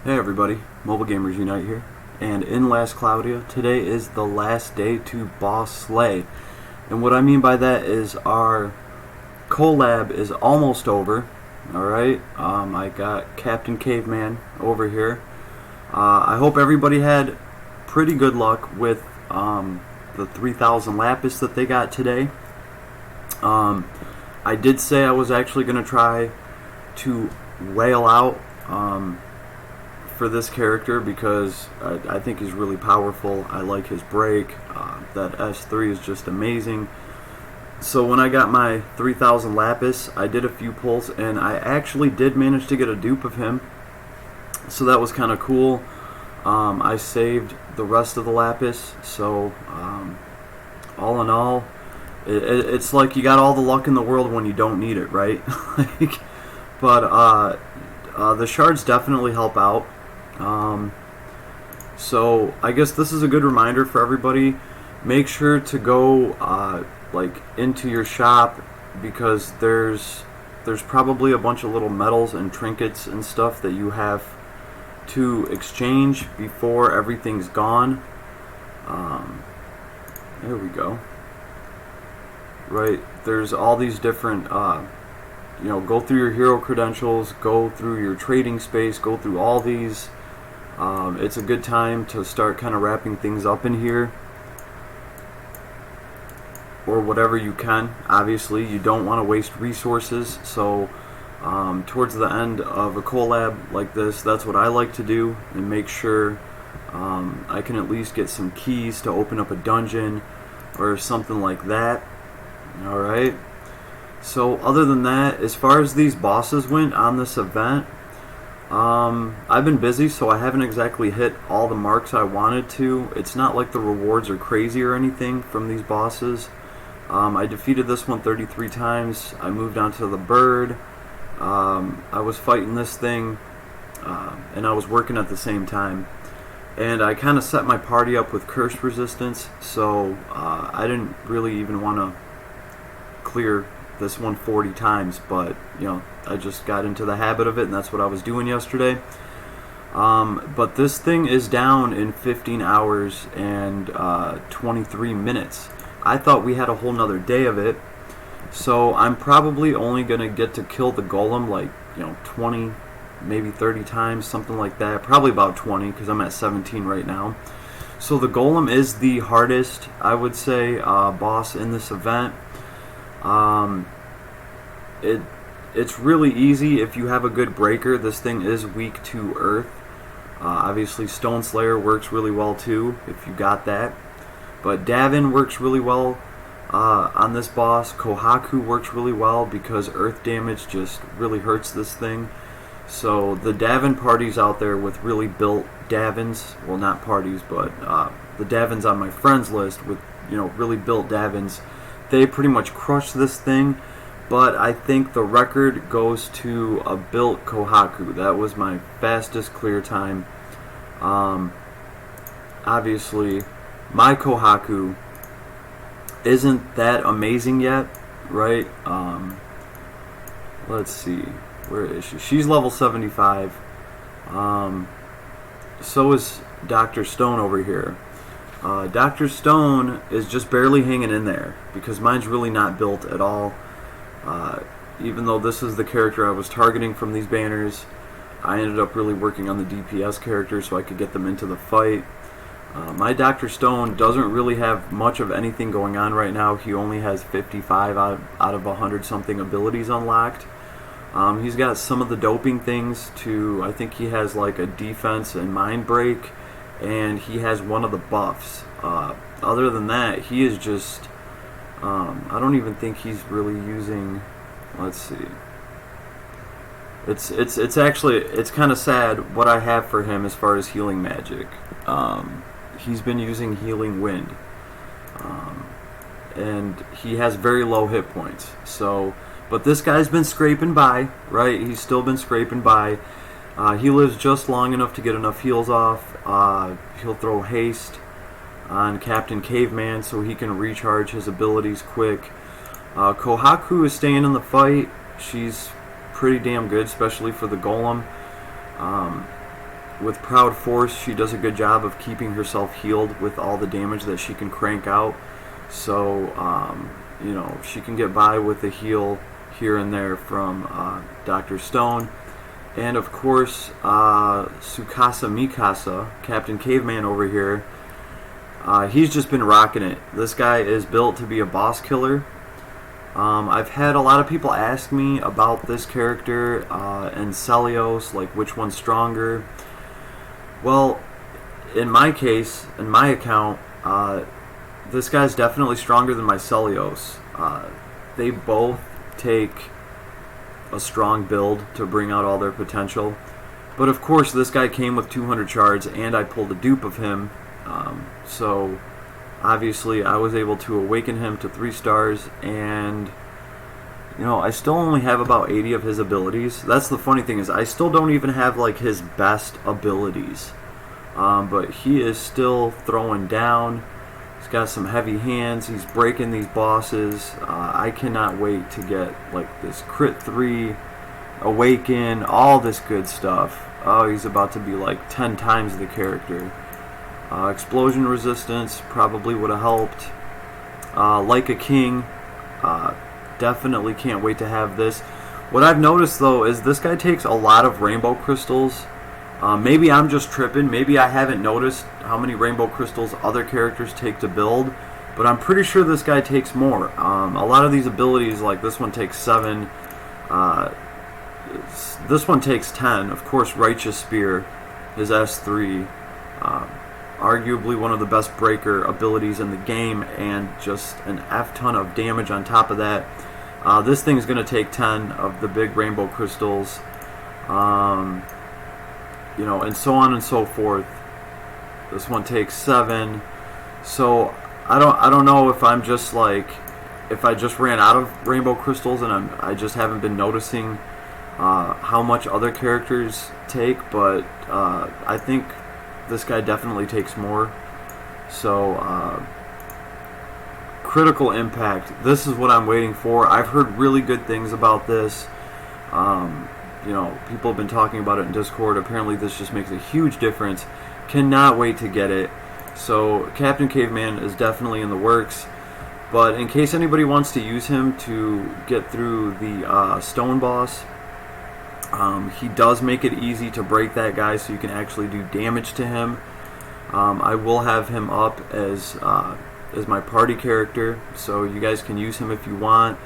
Hey everybody, Mobile Gamers Unite here, and in Last Cloudia, today is the last day to boss slay. And what I mean by that is our collab is almost over, alright? I got Captain Caveman over here. I hope everybody had pretty good luck with the 3,000 Lapis that they got today. I did say I was actually going to try to whale out for this character because I think he's really powerful. I like his break. That S3 is just amazing. So when I got my 3,000 Lapis, I did a few pulls and I actually did manage to get a dupe of him. So that was kind of cool. I saved the rest of the Lapis. So all in all, it's like you got all the luck in the world when you don't need it, right? But the shards definitely help out. So I guess this is a good reminder for everybody. Make sure to go into your shop, because there's probably a bunch of little medals and trinkets and stuff that you have to exchange before everything's gone. There we go. Right, there's all these different go through your hero credentials, go through your trading space, go through all these. It's a good time to start kind of wrapping things up in here, or whatever you can. Obviously, you don't want to waste resources, so towards the end of a collab like this, that's what I like to do, and make sure I can at least get some keys to open up a dungeon or something like that. Alright, so other than that, as far as these bosses went on this event, I've been busy, so I haven't exactly hit all the marks I wanted to. It's not like the rewards are crazy or anything from these bosses. I defeated this one 33 times. I moved on to the bird. I was fighting this thing, and I was working at the same time. And I kind of set my party up with curse resistance, so I didn't really even want to clear this one 40 times, but I just got into the habit of it, and that's what I was doing yesterday. But this thing is down in 15 hours and 23 minutes. I thought we had a whole nother day of it, so I'm probably only gonna get to kill the golem 20, maybe 30 times, something like that. Probably about 20, because I'm at 17 right now. So the golem is the hardest, I would say, boss in this event. It's really easy if you have a good breaker. This thing is weak to earth. Obviously Stone Slayer works really well too, if you got that. But Davin works really well on this boss. Kohaku works really well because earth damage just really hurts this thing. So the Davin parties out there with really built Davins, well, not parties, but the Davins on my friends list with really built Davins, they pretty much crush this thing. But I think the record goes to a built Kohaku. That was my fastest clear time. Obviously, my Kohaku isn't that amazing yet, right? Let's see, where is she? She's level 75. So is Dr. Stone over here. Dr. Stone is just barely hanging in there because mine's really not built at all. Even though this is the character I was targeting from these banners, I ended up really working on the DPS character so I could get them into the fight. My Dr. Stone doesn't really have much of anything going on right now. He only has 55 out of 100 something abilities unlocked. He's got some of the doping things too. I think he has like a defense and mind break, and he has one of the buffs. Other than that, he is just I don't even think he's really using. Let's see. It's actually, it's kind of sad what I have for him as far as healing magic. He's been using healing wind, and he has very low hit points. So, but this guy's been scraping by, right? He's still been scraping by. He lives just long enough to get enough heals off. He'll throw haste on Captain Caveman so he can recharge his abilities quick. Kohaku is staying in the fight. She's pretty damn good, especially for the golem. with Proud Force, she does a good job of keeping herself healed with all the damage that she can crank out. So, she can get by with a heal here and there from Dr. Stone. And of course, Tsukasa Mikasa, Captain Caveman over here, he's just been rocking it. This guy is built to be a boss killer. I've had a lot of people ask me about this character and Celios, like which one's stronger. Well, in my case, in my account, this guy's definitely stronger than my Celios. They both take a strong build to bring out all their potential. But of course, this guy came with 200 shards, and I pulled a dupe of him. So obviously, I was able to awaken him to 3 stars, and I still only have about 80 of his abilities. That's the funny thing, is I still don't even have like his best abilities. But he is still throwing down. He's got some heavy hands. He's breaking these bosses. I cannot wait to get like this crit 3, awaken, all this good stuff. Oh, he's about to be like 10 times the character. Explosion resistance probably would have helped. Like a king, definitely can't wait to have this. What I've noticed though is this guy takes a lot of rainbow crystals. Maybe I'm just tripping. Maybe I haven't noticed how many rainbow crystals other characters take to build, but I'm pretty sure this guy takes more. A lot of these abilities, like this one takes 7. This one takes 10. Of course, Righteous Spear is S3. Arguably one of the best breaker abilities in the game, and just an F-ton of damage on top of that. This thing's going to take 10 of the big rainbow crystals. And so on and so forth. This one takes 7. So I don't know if I'm just like, if I just ran out of rainbow crystals and I just haven't been noticing how much other characters take, but I think this guy definitely takes more. So critical impact. This is what I'm waiting for. I've heard really good things about this. People have been talking about it in Discord. Apparently this just makes a huge difference. Cannot wait to get it. So Captain Caveman is definitely in the works. But in case anybody wants to use him to get through the stone boss, he does make it easy to break that guy, so you can actually do damage to him. I will have him up as my party character, so you guys can use him if you want.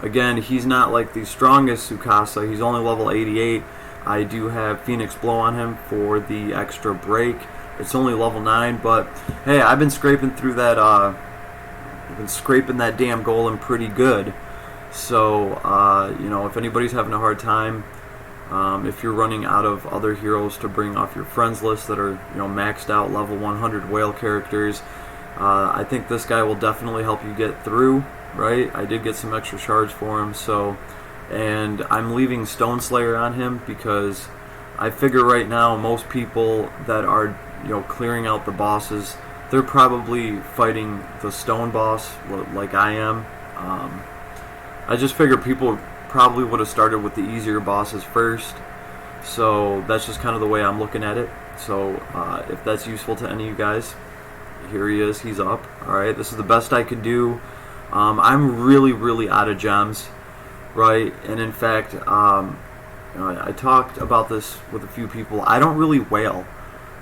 Again, he's not like the strongest Tsukasa. He's only level 88. I do have Phoenix Blow on him for the extra break. It's only level 9, but hey, I've been scraping through that. I've been scraping that damn golem pretty good. So if anybody's having a hard time, if you're running out of other heroes to bring off your friends list that are maxed out level 100 whale characters, I think this guy will definitely help you get through. Right, I did get some extra shards for him, and I'm leaving Stone Slayer on him because I figure right now most people that are clearing out the bosses, they're probably fighting the stone boss like I am. I just figure people probably would have started with the easier bosses first, so that's just kind of the way I'm looking at it. So if that's useful to any of you guys, here he is, he's up. Alright, this is the best I could do. I'm really out of gems, right? And in fact, I talked about this with a few people. I don't really wail,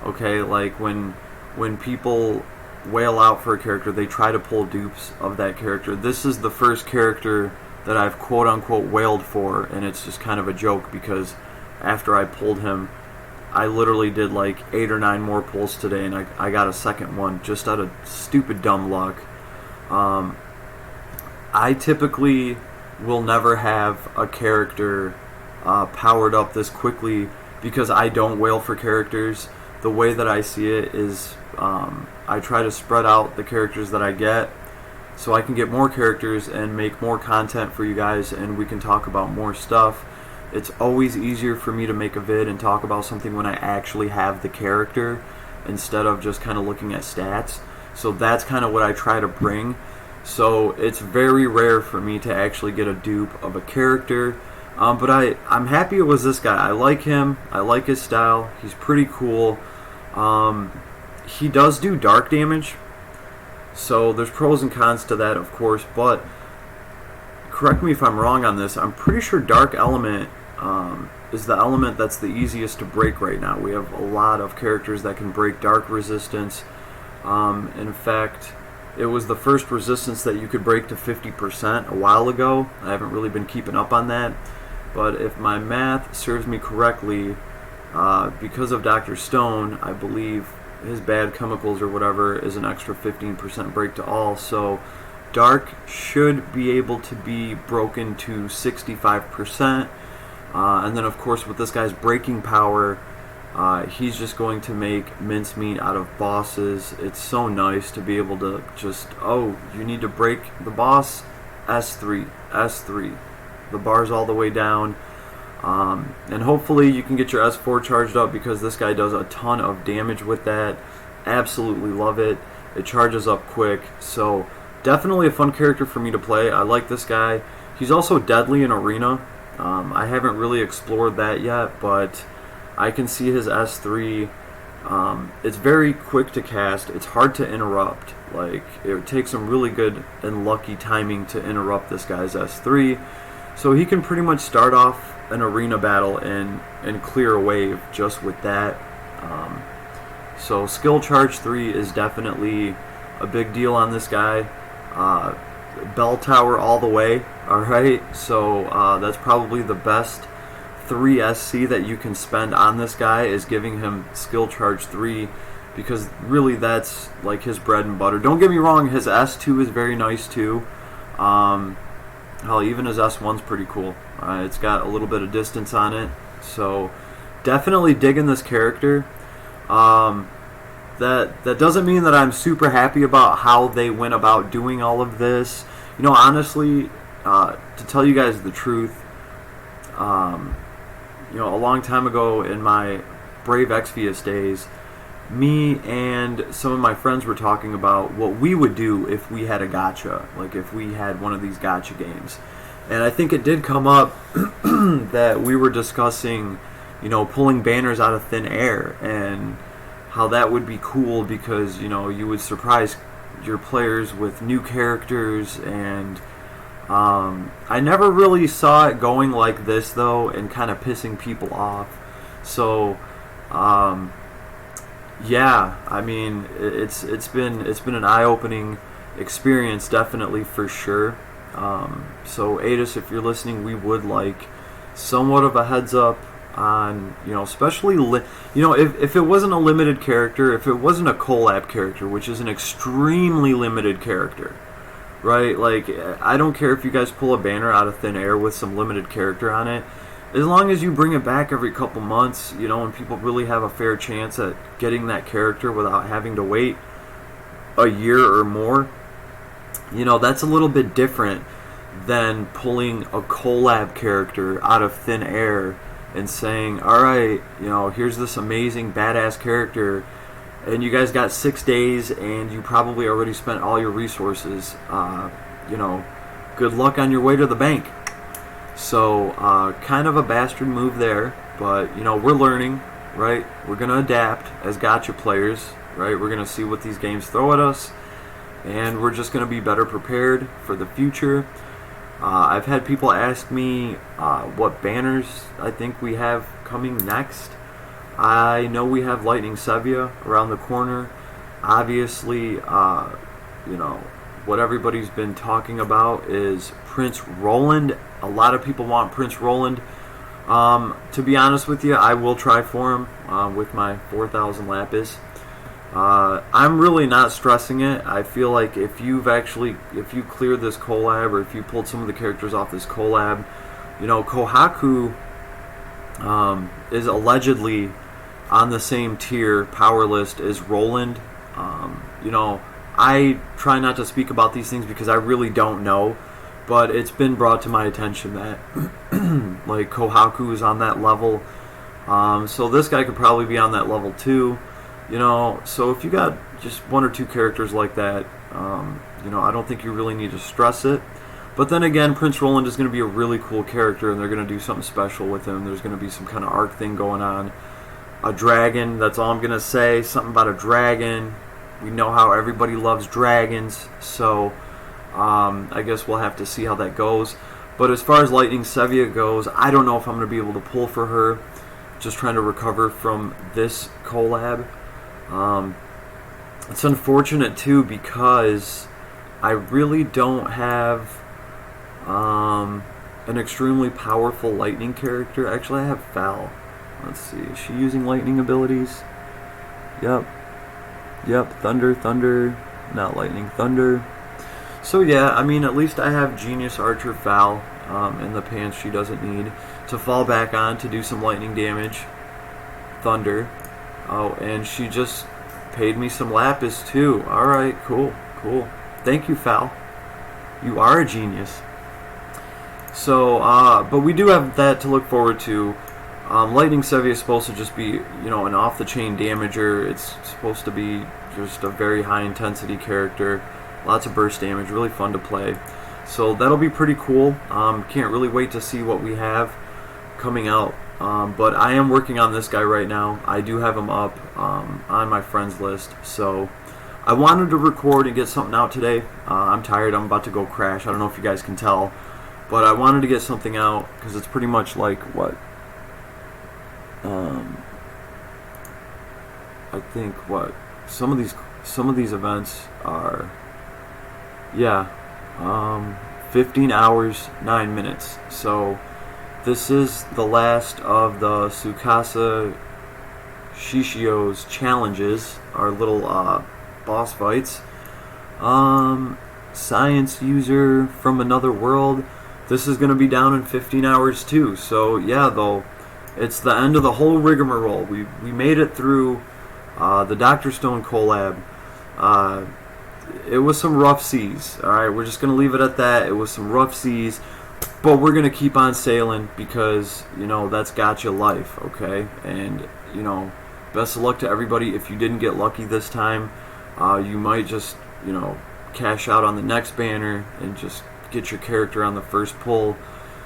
okay? Like when people wail out for a character, they try to pull dupes of that character. This is the first character that I've quote-unquote wailed for, and it's just kind of a joke because after I pulled him, I literally did like 8 or 9 more pulls today, and I got a second one just out of stupid dumb luck. I typically will never have a character powered up this quickly because I don't wail for characters. The way that I see it is I try to spread out the characters that I get so I can get more characters and make more content for you guys, and we can talk about more stuff. It's always easier for me to make a vid and talk about something when I actually have the character instead of just kind of looking at stats. So that's kind of what I try to bring. So it's very rare for me to actually get a dupe of a character. But I'm happy it was this guy. I like him. I like his style. He's pretty cool. He does do dark damage, so there's pros and cons to that, of course. But correct me if I'm wrong on this. I'm pretty sure Dark Element is the element that's the easiest to break right now. We have a lot of characters that can break dark resistance. In fact, it was the first resistance that you could break to 50% a while ago. I haven't really been keeping up on that. But if my math serves me correctly, because of Dr. Stone, I believe his bad chemicals or whatever is an extra 15% break to all. So Dark should be able to be broken to 65%. And then, of course, with this guy's breaking power, he's just going to make mincemeat out of bosses. It's so nice to be able to just, oh, you need to break the boss, S3, S3. The bar's all the way down. And hopefully you can get your S4 charged up, because this guy does a ton of damage with that. Absolutely love it. It charges up quick. So definitely a fun character for me to play. I like this guy. He's also deadly in Arena. I haven't really explored that yet, but I can see his S3. It's very quick to cast. It's hard to interrupt. Like, it takes some really good and lucky timing to interrupt this guy's S3. So he can pretty much start off an arena battle and clear a wave just with that. So skill charge 3 is definitely a big deal on this guy. Bell tower all the way. Alright, so that's probably the best 3 SC that you can spend on this guy, is giving him skill charge 3, because really that's like his bread and butter. Don't get me wrong, his S2 is very nice too. Hell, even his S1's pretty cool. It's got a little bit of distance on it, so definitely digging this character. That doesn't mean that I'm super happy about how they went about doing all of this. You know, honestly, to tell you guys the truth, you know, a long time ago in my Brave Exvius days, me and some of my friends were talking about what we would do if we had a gacha, like if we had one of these gacha games. And I think it did come up that we were discussing, you know, pulling banners out of thin air, and how that would be cool, because, you know, you would surprise your players with new characters. And I never really saw it going like this, though, and kind of pissing people off. So yeah, I mean, it's been an eye-opening experience, definitely, for sure. So Adis, if you're listening, we would like somewhat of a heads up on, you know, especially you know, if it wasn't a limited character, if it wasn't a collab character, which is an extremely limited character, right? Like, I don't care if you guys pull a banner out of thin air with some limited character on it. As long as you bring it back every couple months, you know, and people really have a fair chance at getting that character without having to wait a year or more, you know, that's a little bit different than pulling a collab character out of thin air and saying, alright, you know, here's this amazing badass character, and you guys got 6 days and you probably already spent all your resources. You know, good luck on your way to the bank. So kind of a bastard move there, but, you know, we're learning, right? We're going to adapt as gacha players, right? We're going to see what these games throw at us, and we're just going to be better prepared for the future. I've had people ask me what banners I think we have coming next. I know we have Lightning Sevia around the corner. Obviously, you know, what everybody's been talking about is Prince Roland. A lot of people want Prince Roland. To be honest with you, I will try for him with my 4,000 lapis. I'm really not stressing it. I feel like if you cleared this collab, or if you pulled some of the characters off this collab, you know, Kohaku is allegedly on the same tier power list as Roland. You know, I try not to speak about these things because I really don't know, but it's been brought to my attention that like Kohaku is on that level. So this guy could probably be on that level too. You know, so if you got just 1 or 2 characters like that, you know, I don't think you really need to stress it. But then again, Prince Roland is going to be a really cool character, and they're going to do something special with him. There's going to be some kind of arc thing going on. A dragon, that's all I'm going to say. Something about a dragon. We know how everybody loves dragons, so I guess we'll have to see how that goes. But as far as Lightning Sevia goes, I don't know if I'm going to be able to pull for her. Just trying to recover from this collab. It's unfortunate, too, because I really don't have an extremely powerful lightning character. Actually, I have Val. Let's see. Is she using lightning abilities? Yep. Thunder. Not lightning. Thunder. So yeah, I mean, at least I have Genius Archer Val in the pants she doesn't need to fall back on to do some lightning damage. Thunder. Oh, and she just paid me some Lapis too. Alright, cool. Thank you, Val. You are a genius. So, but we do have that to look forward to. Lightning Sevia is supposed to just be, an off-the-chain damager. It's supposed to be just a very high-intensity character. Lots of burst damage, really fun to play. So that'll be pretty cool. Can't really wait to see what we have coming out. But I am working on this guy right now. I do have him up on my friends list. So I wanted to record and get something out today. I'm tired. I'm about to go crash. I don't know if you guys can tell. But I wanted to get something out because it's pretty much like what? I think what? Some of these events are, 15 hours, 9 minutes. So this is the last of the Tsukasa Shishio's challenges, our little boss fights. Science user from another world. This is going to be down in 15 hours too. So yeah, though, it's the end of the whole rigmarole. We made it through the Dr. Stone collab. It was some rough seas. Alright, we're just going to leave it at that. It was some rough seas. But we're going to keep on sailing because, that's Gacha life, okay? And, best of luck to everybody. If you didn't get lucky this time, you might just, cash out on the next banner and just get your character on the first pull.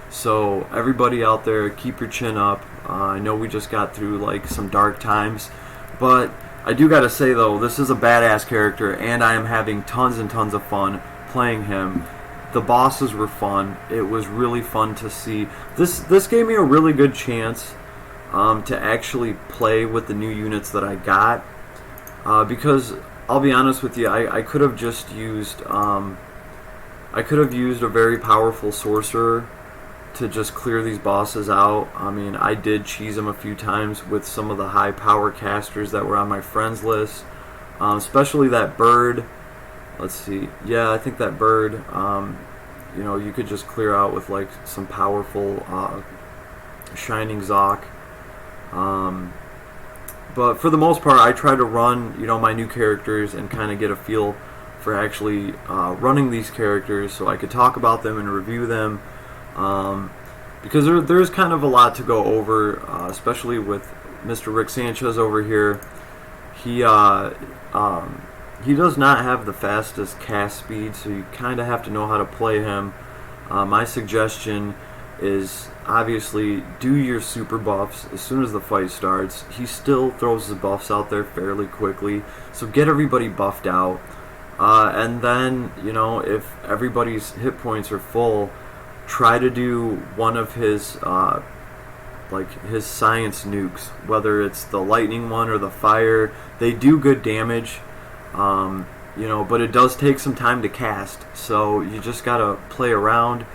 So everybody out there, keep your chin up. I know we just got through some dark times, but I do gotta say though, this is a badass character, and I am having tons and tons of fun playing him. The bosses were fun. It was really fun to see. This gave me a really good chance to actually play with the new units that I got, because I'll be honest with you, I could have just used a very powerful sorcerer to just clear these bosses out. I mean, I did cheese them a few times with some of the high power casters that were on my friends list, especially that bird. Let's see, yeah, I think that bird, you could just clear out with some powerful Shining Zoc. But for the most part, I try to run my new characters and kind of get a feel for actually running these characters so I could talk about them and review them. Because there's kind of a lot to go over, especially with Mr. Rick Sanchez over here. He does not have the fastest cast speed, so you kind of have to know how to play him. My suggestion is obviously do your super buffs as soon as the fight starts. He still throws his buffs out there fairly quickly, so get everybody buffed out. And then, if everybody's hit points are full, try to do one of his his science nukes, whether it's the lightning one or the fire. They do good damage, but it does take some time to cast, so you just gotta play around.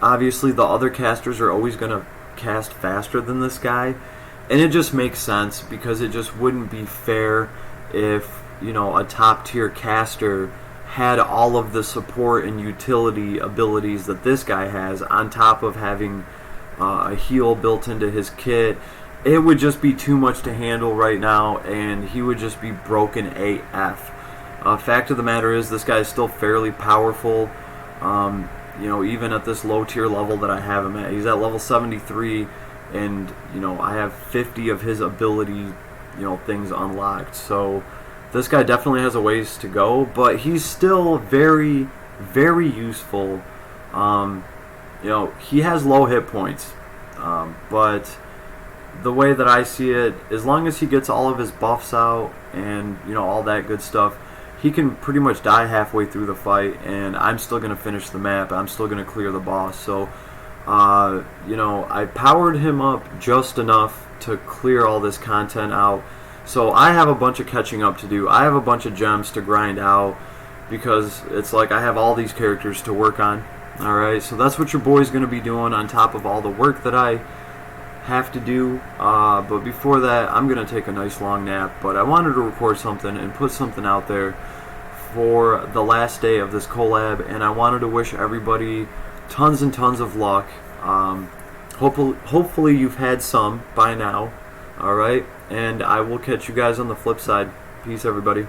Obviously the other casters are always gonna cast faster than this guy, and it just makes sense because it just wouldn't be fair if a top tier caster had all of the support and utility abilities that this guy has on top of having a heal built into his kit. It would just be too much to handle right now, and he would just be broken AF. Fact of the matter is, this guy is still fairly powerful, even at this low tier level that I have him at. He's at level 73, and I have 50 of his ability things unlocked. So this guy definitely has a ways to go, but he's still very, very useful. He has low hit points, but the way that I see it, as long as he gets all of his buffs out and all that good stuff, he can pretty much die halfway through the fight, and I'm still going to finish the map. I'm still going to clear the boss. So, I powered him up just enough to clear all this content out. So I have a bunch of catching up to do. I have a bunch of gems to grind out because it's like I have all these characters to work on. Alright, so that's what your boy's going to be doing on top of all the work that I have to do. But before that, I'm going to take a nice long nap. But I wanted to record something and put something out there for the last day of this collab, and I wanted to wish everybody tons and tons of luck. Hopefully you've had some by now. Alright, and I will catch you guys on the flip side. Peace, everybody.